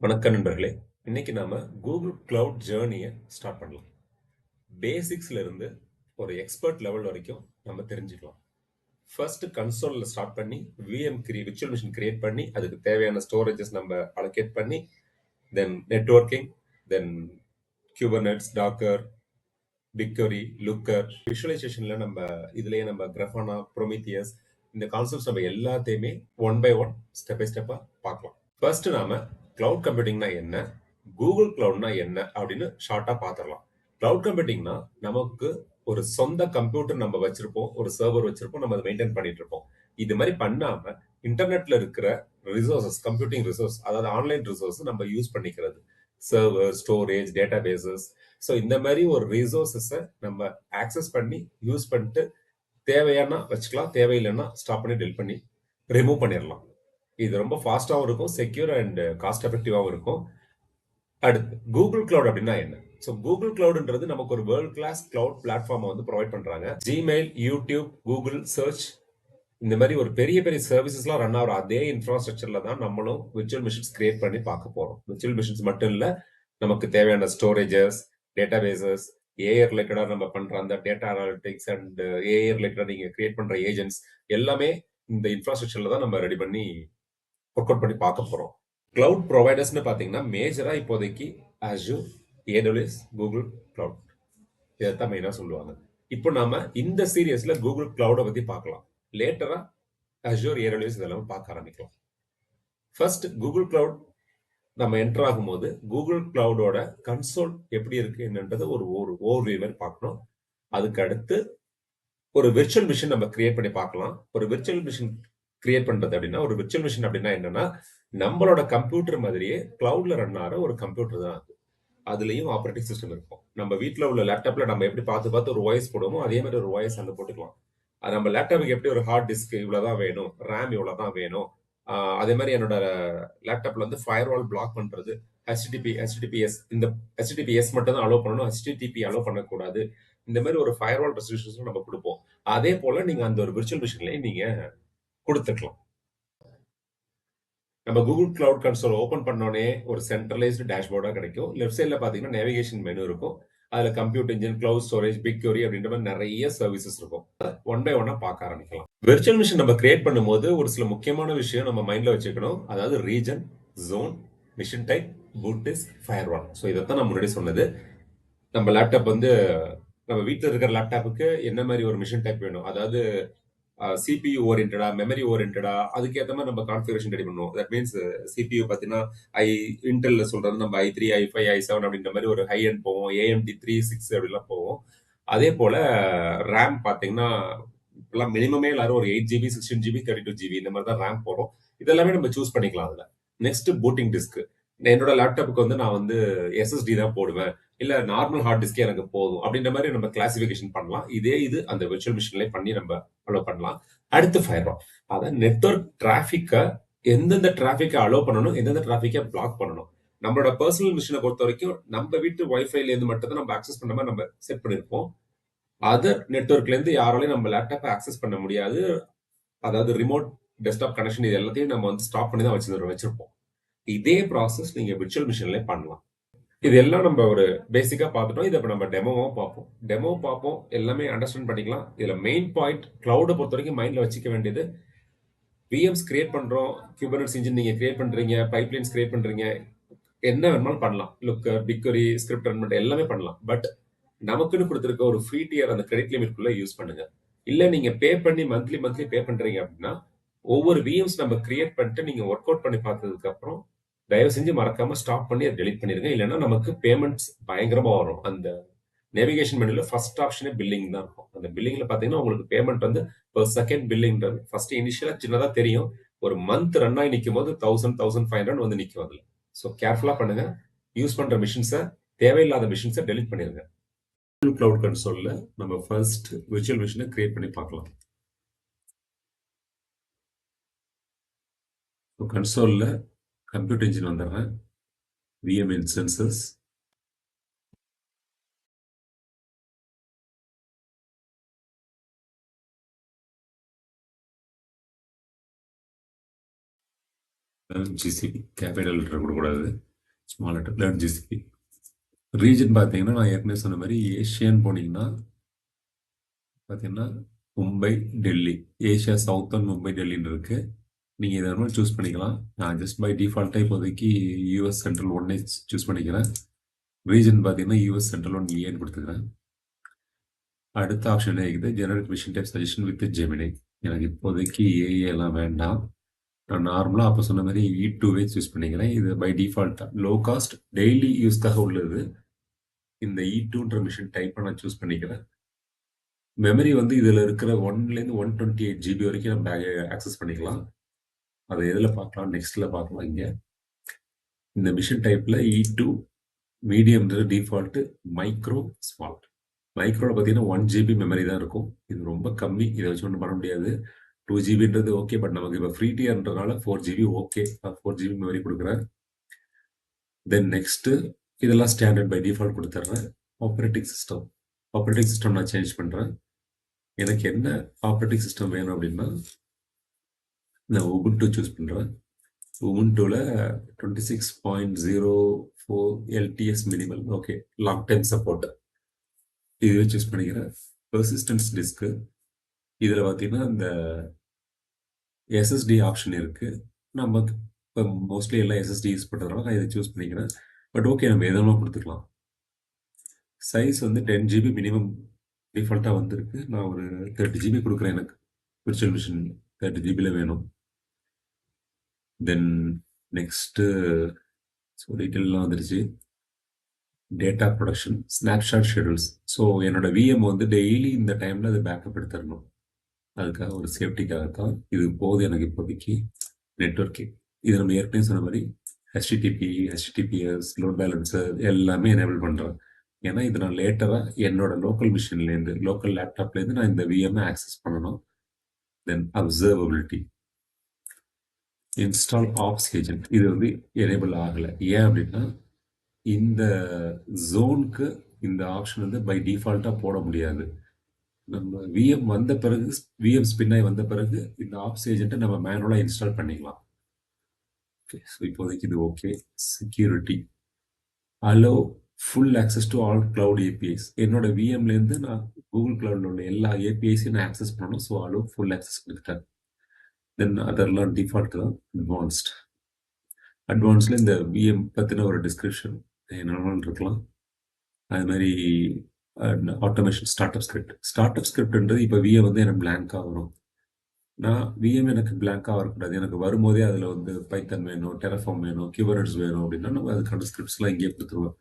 வணக்கம் நண்பர்களே. இன்னைக்கு நாம கூகுள் கிளவுட் ஜேர்னியை ஸ்டார்ட் பண்ணலாம். பேசிக்ஸ்ல இருந்து ஒரு எக்ஸ்பர்ட் லெவல் வரைக்கும் நம்ம தெரிஞ்சுக்கலாம். ஃபர்ஸ்ட் கன்சோல்ல ஸ்டார்ட் பண்ணி விஎம் விர்ச்சுவல் மிஷின் கிரியேட் பண்ணி அதுக்கு தேவையான ஸ்டோரேஜஸ் நம்ம அலோகேட் பண்ணி then networking, then Kubernetes, Docker, பிக்டோரி, லுக்கர், விஷுவலைசேஷன்ல இதுலயே நம்ம கிராஃபானா, ப்ரோமீத்தியஸ் இந்த கான்செப்ட்ஸ் நம்ம எல்லாத்தையுமே one by one step by ஸ்டெப்பா பார்க்கலாம். ஃபர்ஸ்ட் நாம கிளவுட் கம்ப்யூட்டிங்னா என்ன, கூகுள் கிளவுட்னா என்ன அப்படின்னு ஷார்ட்டா பார்த்துடலாம். கிளவுட் கம்ப்யூட்டிங்னா நமக்கு ஒரு சொந்த கம்ப்யூட்டர் நம்ம வச்சிருப்போம், ஒரு சர்வர் வச்சிருப்போம், நம்ம அதை மெயின்டைன் பண்ணிட்டு இருப்போம். இது மாதிரி பண்ணாம இன்டர்நெட்ல இருக்கிற ரிசோர்சஸ், கம்ப்யூட்டிங் ரிசோர்ஸ், அதாவது ஆன்லைன் ரிசோர்ஸ் நம்ம யூஸ் பண்ணிக்கிறது, server, storage, databases. So இந்த மாதிரி ஒரு ரிசோர்சஸை நம்ம ஆக்சஸ் பண்ணி யூஸ் பண்ணிட்டு தேவையானா வச்சுக்கலாம், தேவையில்லைன்னா ஸ்டாப் பண்ணி டெலிட் பண்ணி ரிமூவ் பண்ணிடலாம். இது ரொம்ப ஃபாஸ்டாகவும் இருக்கும், செக்யூர் அண்ட் காஸ்ட் எஃபெக்டிவாகவும் இருக்கும். அடுத்து கூகுள் கிளவுட் அப்படின்னா என்ன? ஸோ கூகுள் கிளவுட்ன்றது நமக்கு ஒரு வேர்ல்ட் கிளாஸ் கிளவுட் பிளாட்ஃபார்மை வந்து ப்ரொவைட் பண்றாங்க. ஜிமெயில், யூடியூப், கூகுள் சர்ச் இந்த மாதிரி ஒரு பெரிய பெரிய சர்வீசஸ்லாம் ரன் ஆகிற அதே இன்ஃப்ராஸ்ட்ரக்சர்ல தான் நம்மளும் விர்ச்சுவல் மிஷின்ஸ் கிரியேட் பண்ணி பார்க்க போறோம். விர்ச்சுவல் மிஷின்ஸ் மட்டும் இல்ல, நமக்கு தேவையான ஸ்டோரேஜஸ், டேட்டா பேசஸ், ஏஐ ரிலேட்டடா நம்ம பண்ற அந்த டேட்டா அனாலிட்டிக்ஸ் அண்ட் ஏஐ ரிலேட்டடா நீங்க கிரியேட் பண்ற ஏஜென்ட்ஸ் எல்லாமே இந்த இன்ஃப்ராஸ்ட்ரக்சர்ல தான் நம்ம ரெடி பண்ணி ஒர்க் அவுட் பண்ணி பார்க்க போறோம். கிளவுட் ப்ரொவைடர்ஸ்னு பார்த்தீங்கன்னா மேஜரா இப்போதைக்கு Azure, AWS, கூகுள் கிளவுட் இதைத்தான் மெயினா சொல்லுவாங்க. இப்போ நாம இந்த சீரியஸ்ல கூகுள் கிளவுட பத்தி பார்க்கலாம். லேட்டரா Azure, AWS இதெல்லாம் பார்க்க ஆரம்பிக்கலாம். ஃபர்ஸ்ட் கூகுள் கிளவுட் நம்ம என்டர் ஆகும்போது கூகுள் கிளவுடோட கன்சோல் எப்படி இருக்கு என்னன்றது ஒரு ஓவர்வியூ மாதிரி பார்க்கணும். அதுக்கு அடுத்து ஒரு விர்ச்சுவல் மிஷின் நம்ம கிரியேட் பண்ணி பார்க்கலாம். ஒரு விர்ச்சுவல் மிஷின் கிரியேட் பண்றது அப்படின்னா, ஒரு விர்ச்சுவல் மிஷின் அப்படின்னா என்னன்னா, நம்மளோட கம்ப்யூட்டர் மாதிரியே கிளவுட்ல ரன் ஆகிற ஒரு கம்ப்யூட்டர் தான் அது. அதுலயும் ஆப்ரேட்டிங் சிஸ்டம் இருக்கும். நம்ம வீட்டில் உள்ள லேப்டாப்ல நம்ம எப்படி பார்த்து பார்த்து ஒரு வாய்ஸ் போடுவோமோ அதே மாதிரி ஒரு வாய்ஸ் அங்க போட்டுக்கலாம். அது நம்ம லேப்டாப்புக்கு எப்படி ஒரு ஹார்ட் டிஸ்க் இவ்வளவுதான் வேணும், ரேம் இவ்வளவுதான் வேணும், அதே மாதிரி என்னோட லேப்டாப்ல வந்து ஃபயர்வால் பிளாக் பண்றது, ஹெச்டிடிபிஎஸ் இந்த ஹெச்டிடிபிஎஸ் மட்டும் தான் அலோவ் பண்ணணும், ஹெச்டிடிபி அலோவ் பண்ணக்கூடாது. இந்த மாதிரி ஒரு ஃபயர்வால் ரெஸ்ட்ரிக்ஷன்ஸ் நம்ம கொடுப்போம். அதே போல நீங்க அந்த ஒரு விர்ச்சுவல் மிஷின்லயே நீங்க கொடுத்துக்கலாம். நம்ம கூகுள் கிளவுட் கன்சோல் ஓபன் பண்ணோடனே ஒரு சென்ட்ரலைஸ்டு டேஷ்போர்டா கிடைக்கும். லெஃப்ட் சைட்ல பாத்தீங்கன்னா நேவிகேஷன் மெனு இருக்கும். அதுல compute engine, cloud storage, Pictory அப்படின்ற மாதிரி நிறைய சர்வீசஸ் இருக்கும். ஒன் பை ஒன்னா பார்க்க ஆரம்பிக்கலாம். விர்ச்சுவல் மிஷின் நம்ம கிரியேட் பண்ணும்போது ஒரு சில முக்கியமான விஷயம் நம்ம மைண்ட்ல வச்சுக்கணும். அதாவது region, zone, machine type, boot disk, firewall. So இதைத்தான் நான் முன்னாடி சொன்னது. நம்ம லேப்டாப் வந்து நம்ம வீட்டில் இருக்கிற லேப்டாப்புக்கு என்ன மாதிரி ஒரு மிஷின் டைப் வேணும், அதாவது சிபியூ ஓரியன்டா, மெமரி ஓரியன்டா, அதுக்கேற்ற மாதிரி நம்ம கான்ஃபிகரேஷன் ரெடி பண்ணுவோம். தட் மீன்ஸ் சிபியூ பார்த்தீங்கன்னா இன்டெல்ல சொல்றது நம்ம i3, i5, i7 அப்படின்ற மாதிரி ஒரு ஹை எண்ட் போவோம். ஏஎம்டி 3, 6 அப்படிலாம் போவோம். அதே போல ரேம் பார்த்தீங்கன்னா இப்பெல்லாம் மினிமமே எல்லாரும் ஒரு 8 GB, 16 GB, 32 GB இந்த மாதிரி தான் ரேம் போறோம். இதெல்லாமே நம்ம சூஸ் பண்ணிக்கலாம் அதுல. Next booting disk. என்னோட லேப்டாப்புக்கு வந்து நான் வந்து எஸ்எஸ்டி தான் போடுவேன், இல்ல நார்மல் ஹார்ட் டிஸ்கே எனக்கு போதும் அப்படின்ற மாதிரி நம்ம கிளாசிபிகேஷன் பண்ணலாம். இது அந்த விர்ச்சுவல் மிஷின்லயே பண்ணி நம்ம அலோ பண்ணலாம். அடுத்து ஃபயர்வால். அதான் நெட்வொர்க் டிராபிக்கை, எந்தெந்த டிராபிக்கை அலோ பண்ணணும், எந்தெந்த டிராபிக்கை பிளாக் பண்ணணும். நம்மளோட பர்சனல் மிஷினை பொறுத்த வரைக்கும் நம்ம வீட்டு வைஃபைல இருந்து மட்டும் தான் நம்ம ஆக்சஸ் பண்ண மாதிரி நம்ம செட் பண்ணிருப்போம். அதர் நெட்வொர்க்ல இருந்து யாராலையும் நம்ம லேப்டாப்பை ஆக்சஸ் பண்ண முடியாது. அதாவது ரிமோட் டெஸ்க்டாப் கனெக்ஷன் இது எல்லாத்தையும் நம்ம வந்து ஸ்டாப் பண்ணி தான் வச்சிருப்போம். இதே ப்ராசஸ் நீங்க விர்ச்சுவல் மிஷின்ல பண்ணலாம். இது எல்லாம் நம்ம ஒரு பேசிக்கா பார்த்துட்டோம். இதை நம்ம டெமோ பார்ப்போம், எல்லாமே அண்டர்ஸ்டாண்ட் பண்ணிக்கலாம். இதுல மெயின் பாயிண்ட் கிளவுட பொறுத்த வரைக்கும் மைண்ட்ல வச்சுக்க வேண்டியது, விஎம்ஸ் கிரியேட் பண்றோம், குபர்நெட்ஸ் இன்ஜின் நீங்க கிரியேட் பண்றீங்க, பைப்லைன்ஸ் கிரியேட் பண்றீங்க, என்ன வேணுமாலும் பண்ணலாம். லுக்கர், பிக்வரி, ஸ்கிரிப்ட் ரன் பண்ணிட்டு எல்லாமே பண்ணலாம். பட் நமக்குன்னு கொடுத்துருக்க ஒரு ஃப்ரீ டியர் அந்த கிரெடிட் லிமிட்குள்ள யூஸ் பண்ணுங்க. இல்ல நீங்க பே பண்ணி மந்த்லி பே பண்றீங்க அப்படின்னா ஒவ்வொரு விஎம்ஸ் நம்ம கிரியேட் பண்ணிட்டு நீங்க ஒர்க் அவுட் பண்ணி பார்த்ததுக்கு அப்புறம் தயவு செஞ்சு மறக்காம ஸ்டாப் பண்ணி அதை டெலிட் பண்ணிருங்க. இல்லைன்னா நமக்கு பேமெண்ட்ஸ் பயங்கரமா வரும். அந்த நேவிகேஷன் மெனுல ஃபர்ஸ்ட் ஆப்ஷனே பில்லிங் தான் இருக்கும். அந்த பில்லிங்ல பாத்தீங்கன்னா உங்களுக்கு பேமெண்ட் வந்து பெர் செகண்ட் பில்லிங்ன்றது ஃபர்ஸ்ட் இனிஷியலா சின்னதா தெரியும். ஒரு மந்த் ரன் ஆகி நிற்கும் போது 1000, 1500 வந்து நிற்கும் அதுல. ஸோ கேர்ஃபுல்லா பண்ணுங்க. யூஸ் பண்ற மிஷின்ஸை, தேவையில்லாத மிஷின்ஸை டெலிட் பண்ணிருங்க. கிளவுட் கன்சோல்ல நம்ம ஃபர்ஸ்ட் விர்ச்சுவல் மிஷினை கிரியேட் பண்ணி பார்க்கலாம். கன்சோல்ல கம்ப்யூட் இன்ஜின் வந்துடுறேன், விஎம் இன்ஸ்டன்சஸ், ஜிசிபி கேபிட்டல் கொடுக்கக்கூடாது, small letter learn GCP. Region பார்த்தீங்கன்னா நான் ஏற்கனவே சொன்ன மாதிரி ஏஷியன் போனீங்கன்னா பார்த்தீங்கன்னா மும்பை, டெல்லி. ஏஷியா சவுத்தர்ன் மும்பை, டெல்லின்னு இருக்கு. நீங்கள் எதை வேணாலும் சூஸ் பண்ணிக்கலாம். நான் ஜஸ்ட் பை டிஃபால்ட்டாக இப்போதைக்கு யூஎஸ் சென்ட்ரல் ஒன்னே சூஸ் பண்ணிக்கிறேன். ரீஜன் பார்த்தீங்கன்னா யூஎஸ் சென்ட்ரல் ஒன் ஏன்னு கொடுத்துக்கிறேன். அடுத்த ஆப்ஷன் என்ன இருக்குது, generic machine type suggestion with Gemini. எனக்கு இப்போதைக்கு ஏஏ எல்லாம் வேண்டாம். நான் நார்மலாக அப்போ சொன்ன மாதிரி E2வே சூஸ் பண்ணிக்கிறேன். இது பை டிஃபால்ட்டாக லோ காஸ்ட் டெய்லி யூஸ்க்காக உள்ளது. இந்த E2ன்ற மிஷின் டைப்பை நான் சூஸ் பண்ணிக்கிறேன். மெமரி வந்து இதில் இருக்கிற 1லேருந்து 128 GB வரைக்கும் நம்ம ஆக்சஸ் பண்ணிக்கலாம். அதை எதில் பார்க்கலாம், நெக்ஸ்ட்டில் பார்க்கலாம். இங்கே இந்த மிஷின் டைப்பில் E2 மீடியம்ன்றது டிஃபால்ட்டு, மைக்ரோ, ஸ்மால். மைக்ரோவில் பார்த்தீங்கன்னா 1 GB மெமரி தான் இருக்கும். இது ரொம்ப கம்மி, இதை வச்சு ஒன்றும் பண்ண முடியாது. 2 GBன்றது ஓகே, பட் நமக்கு இப்போ ஃப்ரீ டியர்ன்றதுனால 4 GB ஓகே. 4 GB மெமரி கொடுக்குறேன். தென் நெக்ஸ்ட்டு இதெல்லாம் ஸ்டாண்டர்ட் பை டிஃபால்ட் கொடுத்துட்றேன். ஆப்ரேட்டிங் சிஸ்டம் நான் சேஞ்ச் பண்ணுறேன். எனக்கு என்ன ஆப்ரேட்டிங் சிஸ்டம் வேணும் அப்படின்னா நான் உபுண்டு சூஸ் பண்ணுறேன். உபுண்டுவில் 26.04 LTS minimal, okay, long time support. இதுவே சூஸ் பண்ணிக்கிறேன். பெர்சிஸ்டன்ஸ் டிஸ்க்கு, இதில் பார்த்தீங்கன்னா இந்த எஸ்எஸ்டி ஆப்ஷன் இருக்குது. நம்ம இப்போ மோஸ்ட்லி எல்லாம் எஸ்எஸ்டி யூஸ் பண்ணுறதுனால நான் இதை சூஸ் பண்ணிக்கிறேன். பட் ஓகே, நம்ம எதெல்லாம் கொடுத்துக்கலாம். சைஸ் வந்து 10 GB மினிமம் டிஃபால்ட்டாக வந்திருக்கு. நான் ஒரு 30 GB கொடுக்குறேன். எனக்கு விர்ச்சுவல் மிஷின் 30 GBயில் வேணும். தென் நெக்ஸ்ட்டு டீட்டெயிலாம் வந்துருச்சு. Data production, snapshot schedules. So என்னோட விஎம் வந்து டெய்லி இந்த டைமில் அது பேக்கப் எடுத்துடணும். அதுக்காக ஒரு சேஃப்டிக்காக தான் இது போகுது எனக்கு இப்போதைக்கு. நெட்வொர்க்கிங், இது நம்ம ஏற்கனவே சொன்ன மாதிரி HTTP, HTTPS, லோட் பேலன்சர் எல்லாமே எனேபிள் பண்ணுறேன். ஏன்னா இது நான் லேட்டராக என்னோட லோக்கல் மிஷின்லேருந்து, லோக்கல் லேப்டாப்லேருந்து நான் இந்த விஎம்ஐ ஆக்சஸ் பண்ணணும். தென் அப்சர்வபிலிட்டி, இன்ஸ்டால் ஆப்ஸ் ஏஜென்ட், இது வந்து எனேபிள் ஆகலை. ஏன் அப்படின்னா இந்த ஜோனுக்கு இந்த ஆப்ஷன் வந்து பை டிஃபால்ட்டாக போட முடியாது. நம்ம விஎம் வந்த பிறகு, விஎம் ஸ்பின்னாகி வந்த பிறகு இந்த ஆப்ஸ் ஏஜென்ட்டை நம்ம மேனுவலாக இன்ஸ்டால் பண்ணிக்கலாம். ஓகே, ஸோ இப்போதைக்கு இது okay. Security, allow full access to all cloud APIs. என்னோட விஎம்லேருந்து நான் கூகுள் கிளவுடில் உள்ள எல்லா ஏபிஐஸையும் நான் ஆக்சஸ் பண்ணணும். ஸோ அலோ ஃபுல் ஆக்சஸ் கொடுத்துட்டேன். தென் அதெல்லாம் டிஃபால்ட் தான். அட்வான்ஸில் இந்த விஎம் பற்றின ஒரு டிஸ்கிரிப்ஷன் என்னென்னு இருக்கலாம். அது மாதிரி ஆட்டோமேஷன், ஸ்டார்ட் அப் ஸ்கிரிப்ட்ன்றது இப்போ விஎம் வந்து எனக்கு பிளாங்காக வரும். நான் விஎம் எனக்கு பிளாங்காக வரக்கூடாது. எனக்கு வரும்போதே அதில் வந்து பைத்தன் வேணும், டெரஃபார்ம் வேணும், கீவேர்ட்ஸ் வேணும் அப்படின்னா நம்ம அதுக்கான ஸ்கிரிப்ட்ஸ்லாம் இங்கேயே கொடுத்துருவோம்.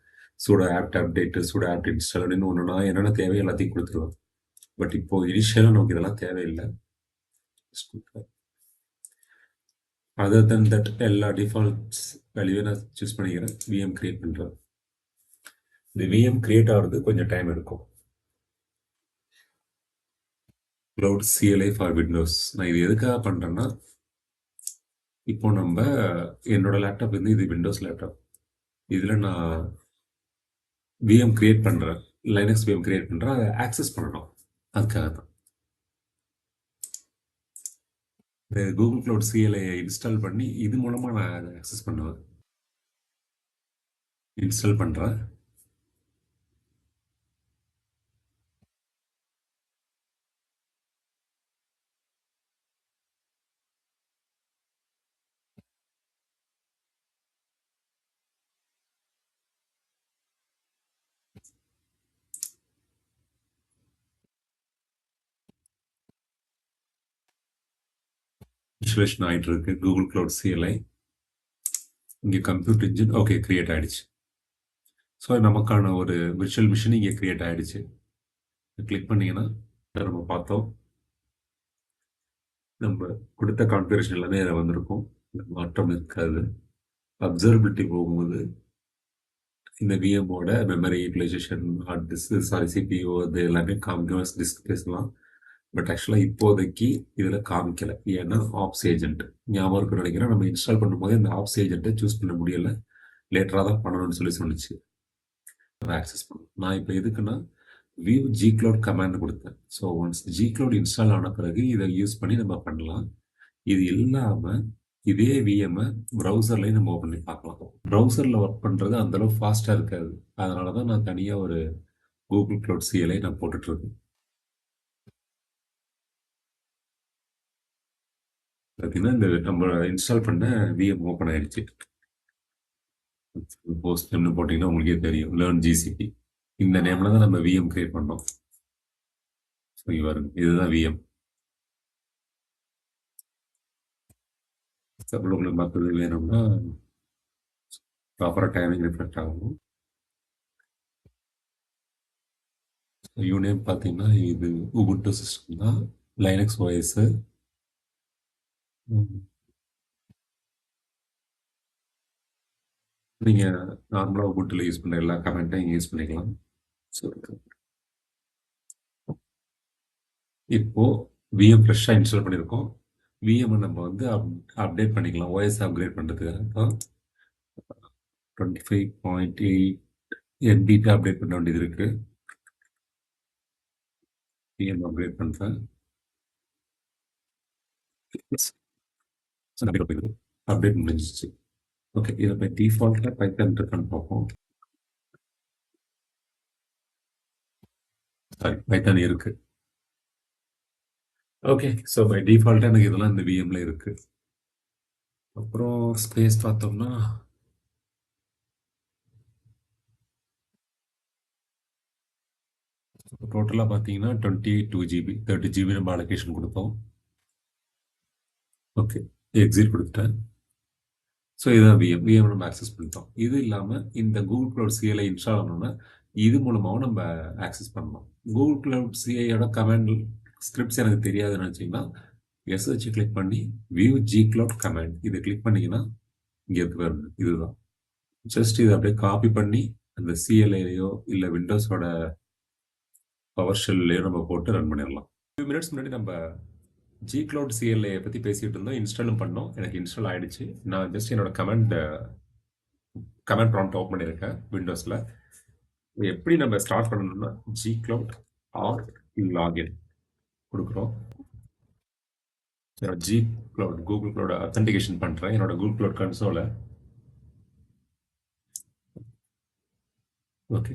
Sudo apt update, sudo apt install அப்படின்னு ஒன்றுனா என்னென்ன தேவையோ எல்லாத்தையும் கொடுத்துருவேன். பட் இப்போ இனிஷியலாக நமக்கு இதெல்லாம் தேவையில்லை. அதர் தென் தட் எல்லா டிஃபால்ட்ஸ் வேல்யூவே நான் சூஸ் பண்ணிக்கிறேன். விஎம் கிரியேட் பண்ணுறேன். இந்த விஎம் கிரியேட் ஆகிறது கொஞ்சம் டைம் எடுக்கும். க்ளவுட் CLI ஃபார் விண்டோஸ், நான் இது எதுக்காக பண்ணுறேன்னா, இப்போ நம்ம என்னோட லேப்டாப் வந்து இது விண்டோஸ் லேப்டாப், இதில் நான் விஎம் கிரியேட் பண்ணுறேன், லைனக்ஸ் விஎம் கிரியேட் பண்ணுறேன், அதை ஆக்சஸ் பண்ணணும். அதுக்காக தான் இந்த கூகுள் க்ளவுட் CLI இன்ஸ்டால் பண்ணி இது மூலமாக நான் அதை ஆக்சஸ் பண்ணுவேன். இன்ஸ்டால் பண்ணுறேன். இன்ஸ்டலேஷன் ஆகிட்டு இருக்கு கூகுள் க்ளவுட் CLI. இங்கே கம்ப்யூட்டர் இன்ஜின் ஓகே கிரியேட் ஆகிடுச்சு. ஸோ நமக்கான ஒரு விர்ச்சுவல் மிஷின் இங்கே கிரியேட் ஆகிடுச்சு. கிளிக் பண்ணிங்கன்னா நம்ம பார்த்தோம், நம்ம கொடுத்த கான்ஃபிகரேஷன் எல்லாமே அதில் வந்திருக்கும். மாற்றம் இருக்காது. அப்சர்வபிலிட்டி போகும்போது இந்த விஎம்மோட memory utilization, hard disk, CPU அது எல்லாமே காமிக்கும், டிஸ்க் பேசலாம். பட் ஆக்சுவலாக இப்போதைக்கு இதில் காமிக்கலை. ஏன்னா ஆப்ஸ் ஏஜென்ட் ஞாபகம் இருக்குன்னு நினைக்கிறேன். நம்ம இன்ஸ்டால் பண்ணும்போது இந்த ஆப்ஸ் ஏஜென்ட்டை சூஸ் பண்ண முடியலை. லேட்டராக தான் பண்ணணும்னு சொன்னிச்சு. நம்ம ஆக்சஸ் பண்ணணும். நான் இப்போ எதுக்குன்னா வியூ gcloud கமாண்ட் கொடுத்தேன். ஸோ ஒன்ஸ் gcloud இன்ஸ்டால் ஆன பிறகு இதை யூஸ் பண்ணி நம்ம பண்ணலாம். இது இல்லாமல் இதே விஎம் ப்ரௌசர்லேயும் நம்ம ஓப்பன் பண்ணி பார்க்கலாம். ப்ரௌசரில் ஒர்க் பண்ணுறது அந்தளவு ஃபாஸ்ட்டாக இருக்காது. அதனால தான் நான் தனியாக ஒரு கூகுள் க்ளவுட் சிஎல்ஐ நான் போட்டுட்ருக்கேன். பார்த்தீங்கன்னா இந்த நம்ம இன்ஸ்டால் பண்ண விஎம் ஓப்பன் ஆயிடுச்சு. போஸ்ட் நேம்னு போட்டிங்கன்னா உங்களுக்கே தெரியும், லேர்ன் ஜிசிபி. இந்த நேமில் தான் நம்ம விஎம் கிரியேட் பண்ணோம். ஸோ இதுதான் விஎம். உங்களுக்கு மற்றது வேணும்னா ப்ராப்பராக டைமிங் ரிஃப்ளெக்ட் ஆகும். யூனேம் பார்த்தீங்கன்னா இது உபுண்டு சிஸ்டம் தான், லைனக்ஸ் ஓஎஸ். நீங்கள் நார்மலாக உபுண்டில் யூஸ் பண்ண எல்லா கமெண்ட்டையும் யூஸ் பண்ணிக்கலாம். ஸோ இப்போது விஎம் ஃப்ரெஷ்ஷாக இன்ஸ்டால் பண்ணியிருக்கோம். விஎம் நம்ம வந்து அப்டேட் பண்ணிக்கலாம். ஓஎஸ் அப்கிரேட் பண்ணுறதுக்காக தான் 25.8 எம்பிக்கு அப்டேட் பண்ண வேண்டியது இருக்குது. விஎம் அப்கிரேட் பண்ணுறேன். அப்டேட் முடிஞ்சிச்சு. ஓகே, இதை போய் டிஃபால்ட்டாக பைத்தான் இருக்கான்னு பார்ப்போம். சாரி, பைத்தான் இருக்கு. ஓகே, ஸோ பை டிஃபால்ட்டாக எனக்கு இதெல்லாம் இந்த விஎம்ல இருக்கு. அப்புறம் ஸ்பேஸ் பார்த்தோம்னா டோட்டலாக பார்த்தீங்கன்னா 22 GB, 30 GB நம்ம அலோகேஷன் கொடுத்தோம். ஓகே, எக்ஸிட் கொடுத்துட்டேன். ஸோ இதான் விஎம் நம்ம ஆக்சஸ் பண்ணிட்டோம். இது இல்லாமல் இந்த கூகுள் க்ளவுட் சிஐல இன்ஸ்டால் ஆனோன்னா இது மூலமாகவும் நம்ம ஆக்சஸ் பண்ணலாம். கூகுள் க்ளவுட் சிஐயோட கமாண்ட் ஸ்கிரிப்ட்ஸ் எனக்கு தெரியாதுன்னு நினச்சிங்கன்னா எஸ் வச்சு கிளிக் பண்ணி வியூ ஜி க்ளவுட் கமாண்ட் இதை கிளிக் பண்ணிங்கன்னா இங்கே இருக்கு வருது. இதுதான் ஜஸ்ட் இதை அப்படியே காப்பி பண்ணி அந்த சிஎல்ஐலையோ இல்லை விண்டோஸோட பவர் ஷெல்லையோ நம்ம போட்டு ரன் பண்ணிடலாம். 2 மினிட்ஸ் முன்னாடி நம்ம ஜி க்ளவுட் சிஎல்ஐ பற்றி பேசிகிட்டு இருந்தோம். இன்ஸ்டாலும் பண்ணோம். எனக்கு இன்ஸ்டால் ஆகிடுச்சு. நான் ஜஸ்ட் என்னோட கமெண்ட் ப்ராம்ப்ட் ஓப்பன் பண்ணியிருக்கேன் விண்டோஸில். எப்படி நம்ம ஸ்டார்ட் பண்ணணும்னா ஜி க்ளவுட் ஆர் லாகின் கொடுக்குறோம். என்னோட G cloud Google cloud authentication பண்ணுறேன். என்னோட கூகுள் க்ளவுட் கன்சோலை. ஓகே,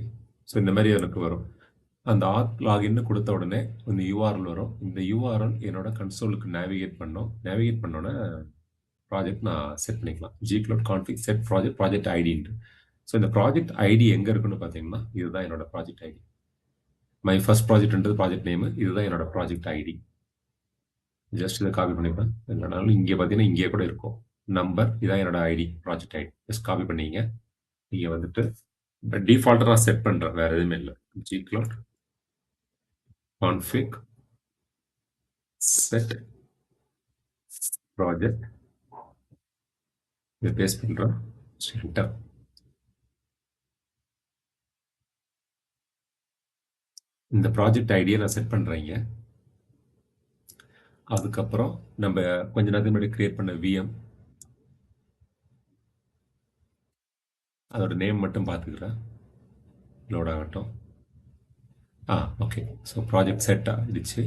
ஸோ இந்த மாதிரி எனக்கு வரும். அந்த லாகின்னு கொடுத்த உடனே இந்த யூஆர்எல் வரும். இந்த யூஆர்எல் என்னோட கன்சோலுக்கு நேவிகேட் பண்ணோன்னே ப்ராஜெக்ட் நான் செட் பண்ணிக்கலாம். G cloud config set project ஐடின்ட்டு. ஸோ இந்த ப்ராஜெக்ட் ஐடி எங்கே இருக்குன்னு பார்த்தீங்கன்னா இதுதான் என்னோட ப்ராஜெக்ட் ஐடி. மை ஃபர்ஸ்ட் ப்ராஜெக்ட்ன்றது ப்ராஜெக்ட் நேமு. இதுதான் என்னோட ப்ராஜெக்ட் ஐடி. ஜஸ்ட் இதை காப்பி பண்ணிப்பேன். இல்லைனாலும் இங்கே பார்த்தீங்கன்னா இங்கே கூட இருக்கும் நம்பர். இதான் என்னோட ID, project ID. Just copy பண்ணிங்க. நீங்கள் வந்துட்டு டிஃபால்ட்டாக நான் செட் பண்ணுறேன், வேறு எதுவுமே இல்லை. G cloud config set project இதை பேஸ்ட் பண்ணுறேன். என்டர். இந்த ப்ராஜெக்ட் ஐடியை நான் செட் பண்ணுறேங்க. அதுக்கப்புறம் நம்ம கொஞ்ச நேரத்துக்கு முன்னாடி கிரியேட் பண்ண விஎம் அதோட நேம் மட்டும் பார்த்துக்கிறேன். லோட் ஆகட்டும். ஓகே, ஸோ ப்ராஜெக்ட் செட் ஆகிடுச்சு.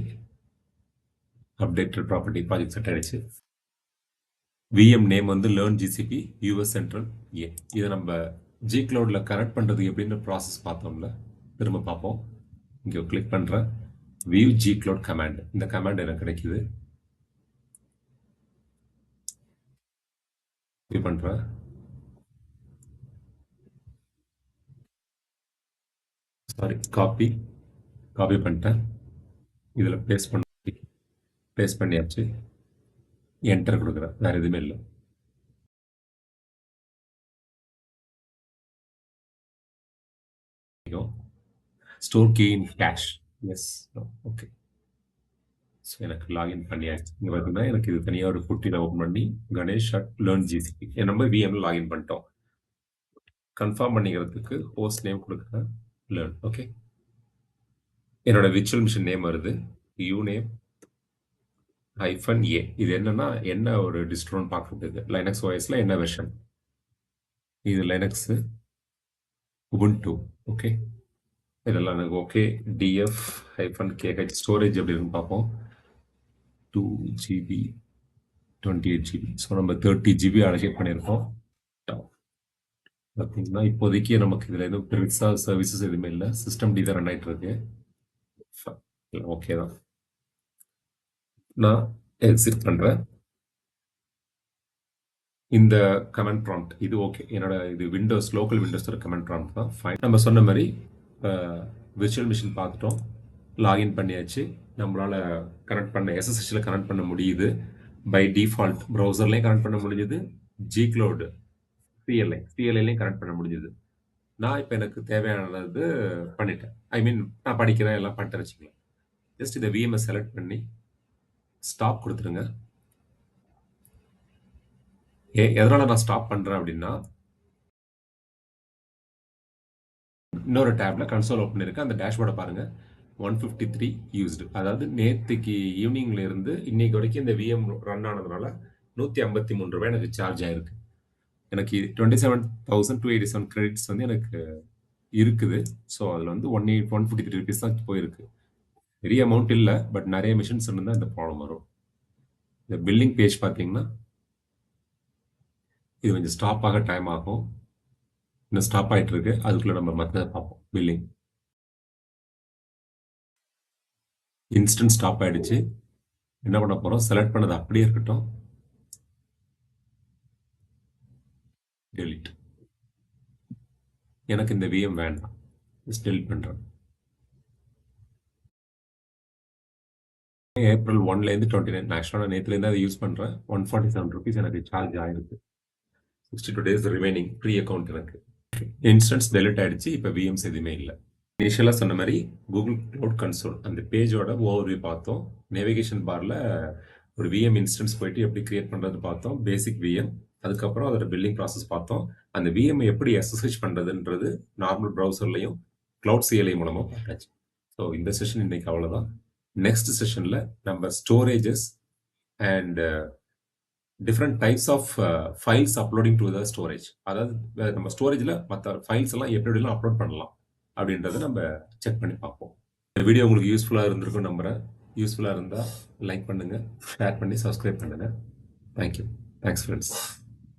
அப்டேட்டட் ப்ராப்பர்ட்டி ப்ராஜெக்ட் செட் ஆகிடுச்சு. விஎம் நேம் வந்து லேர்ன் ஜிசிபி யூஎஸ் சென்ட்ரல் ஏ. இதை நம்ம ஜி க்ளவுடில் கனெக்ட் பண்ணுறது எப்படின்ற ப்ராசஸ் பார்த்தோம்ல, திரும்ப பார்ப்போம். இங்கே கிளிக் பண்ணுறேன். View G cloud command. இந்த கமாண்ட் எனக்கு கிடைக்குது. இது பண்ணுறேன். சாரி, காப்பி பண்ணிட்டேன். இதில் பேஸ்ட் பண்ணியாச்சு. என்டர் கொடுக்குறேன். வேறு எதுவுமே இல்லை. Store key in cache. Yes, okay. So எனக்கு லாகின் பண்ணியாச்சு. இங்கே பார்த்தீங்கன்னா எனக்கு இது தனியாக ஒரு குட்டியில் ஓப்பன் பண்ணி கணேஷ் அட் லேர்ன் ஜிசிபி நம்ம விஎம்ல லாகின் பண்ணிட்டோம். கன்ஃபார்ம் பண்ணிக்கிறதுக்கு ஹோஸ்ட் நேம் கொடுக்குறேன், லேர்ன். ஓகே, என்னோட விர்ச்சுவல் மிஷின் நேம் வருது, யூ நேம் -a. இது என்னன்னா என்ன ஒரு டிஸ்ட்ரோன்னு பார்க்குறதுக்கு லைனக்ஸ் ஓஎஸ்ல என்ன வெர்ஷன். இது லைனக்ஸ் உபுண்டு. ஓகே, இதெல்லாம் எனக்கு ஓகே. df-kh ஸ்டோரேஜ் எப்படி இருக்குன்னு பார்ப்போம். 2 GB 28 GB. ஸோ நம்ம 30 GB அலோகேட் பண்ணியிருக்கோம். பார்த்தீங்கன்னா இப்போதைக்கு நமக்கு இதில் எதுவும் பெருசாக சர்வீசஸ் எதுவுமே இல்லை. சிஸ்டம் டி தான் ரன் ஆகிட்டு இருக்கு. ஓகே தான். நான் எக்ஸிட் பண்ணுறேன். இந்த கமெண்ட் ப்ராம்ப்ட் இது ஓகே. என்னோட இது விண்டோஸ் லோக்கல் விண்டோஸோட கமெண்ட் ப்ராம்ப்ட் தான் ஃபைன். நம்ம சொன்ன மாதிரி விர்ச்சுவல் மிஷின் பார்த்துட்டோம், லாகின் பண்ணியாச்சு. நம்மளால் கனெக்ட் பண்ண எஸ்எஸ்ஹெச்சில் கனெக்ட் பண்ண முடியுது. பை டிஃபால்ட் ப்ரௌசர்லேயும் கனெக்ட் பண்ண முடியுது, ஜிக்ளவுட் சிஎல்ஐலையும் கனெக்ட் பண்ண முடியுது. நான் இப்போ எனக்கு தேவையானது பண்ணிட்டேன். ஐ மீன் நான் படிக்கிறேன் எல்லாம் பண்ணிட்டு வச்சுக்கலாம். ஜஸ்ட் இதை விஎம்ஐ செலக்ட் பண்ணி ஸ்டாப் கொடுத்துருங்க. எதனால் நான் ஸ்டாப் பண்ணுறேன் அப்படின்னா, இன்னொரு டேப்ல கன்சோல் ஓப்பன் இருக்கு. அந்த டேஷ்போர்டை பாருங்க, 153 யூஸ்டு. அதாவது நேற்றுக்கு ஈவினிங்ல இருந்து இன்னைக்கு வரைக்கும் இந்த விஎம் ரன் ஆனதுனால 153 ரூபாய் எனக்கு சார்ஜ் ஆயிருக்கு. எனக்கு 27,287 கிரெடிட்ஸ் வந்து எனக்கு இருக்குது. ஸோ அதில் வந்து 153 ருபீஸ் தான் போயிருக்கு. பெரிய அமௌண்ட் இல்லை, பட் நிறைய மிஷின்ஸ் இருந்தால் இந்த ப்ராப்ளம் வரும். இந்த பில்லிங் பேஜ் பார்த்தீங்கன்னா இது கொஞ்சம் ஸ்டாப் ஆக டைம் ஆகும். இன்னும் ஸ்டாப் ஆகிட்டு இருக்கு. அதுக்குள்ள நம்ம மற்றதை பார்ப்போம். பில்லிங் இன்ஸ்டன்ட் ஸ்டாப் ஆயிடுச்சு. என்ன பண்ண போறோம், செலக்ட் பண்ணது அப்படியே இருக்கட்டும். டெலிட். எனக்கு இந்த விஎம் வேண்டாம், ஜஸ்ட் டெலிட் பண்றேன். ஏப்ரல் 1லேருந்து 29 ஆக்சுவலாக நேற்றுலேருந்து அதை யூஸ் பண்ணுறேன். 147 ருபீஸ் எனக்கு சார்ஜ் ஆயிருக்கு. 62 டேஸ் ரிமைனிங் ஃப்ரீ அக்கௌண்ட் எனக்கு. இன்ஸ்டன்ஸ் டெலிட் ஆயிடுச்சு. இப்போ விஎம்ஸ் எதுவுமே இல்லை. இனிஷியலாக சொன்ன மாதிரி கூகுள் க்ளவுட் கன்சோல் அந்த பேஜோட ஓவர்வியூ பார்த்தோம். நேவிகேஷன் பாரில் ஒரு விஎம் இன்ஸ்டன்ஸ் போயிட்டு எப்படி கிரியேட் பண்ணுறது பார்த்தோம், பேசிக் விஎம். அதுக்கப்புறம் அதோட பில்லிங் ப்ராசஸ் பார்த்தோம். அந்த விஎம் எப்படி எஸ்எஸ்ஹெச் பண்ணுறதுன்றது நார்மல் ப்ரௌசர்லையும் க்ளவுட் சிஎல்ஐ மூலமாக பார்த்தாச்சு. ஸோ இந்த செஷன் இன்னைக்கு அவ்வளோதான். நெக்ஸ்ட் செஷனில் நம்ம storages and different types of files uploading to the storage, அதாவது நம்ம ஸ்டோரேஜில் மற்ற ஃபைல்ஸ் எல்லாம் எப்படிலாம் அப்லோட் பண்ணலாம் அப்படின்றத நம்ம செக் பண்ணி பார்ப்போம். இந்த வீடியோ உங்களுக்கு யூஸ்ஃபுல்லாக இருந்திருக்கும் நம்புகிறேன். யூஸ்ஃபுல்லாக இருந்தால் லைக் பண்ணுங்கள், ஷேர் பண்ணி சப்ஸ்கிரைப் பண்ணுங்கள். தேங்க்யூ. Thanks friends.